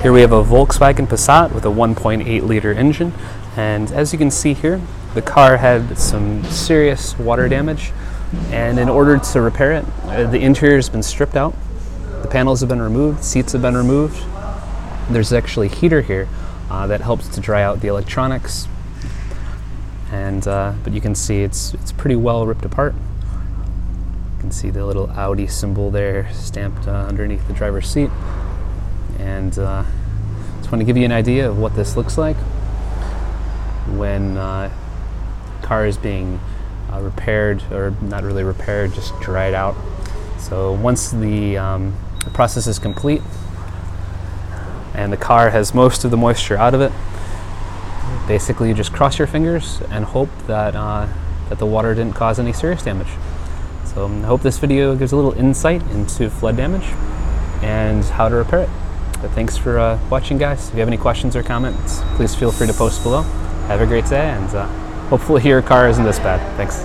Here we have a Volkswagen Passat with a 1.8 liter engine, and as you can see here, the car had some serious water damage, and in order to repair it, the interior has been stripped out, the panels have been removed, seats have been removed. There's actually a heater here that helps to dry out the electronics, and but you can see it's pretty well ripped apart. You can see the little Audi symbol there stamped underneath the driver's seat. And just want to give you an idea of what this looks like when car is being repaired, or not really repaired, just dried out. So once the process is complete and the car has most of the moisture out of it, basically you just cross your fingers and hope that that the water didn't cause any serious damage. So I hope this video gives a little insight into flood damage and how to repair it. But thanks for watching, guys. If you have any questions or comments, please feel free to post below. Have a great day, and hopefully your car isn't this bad. Thanks.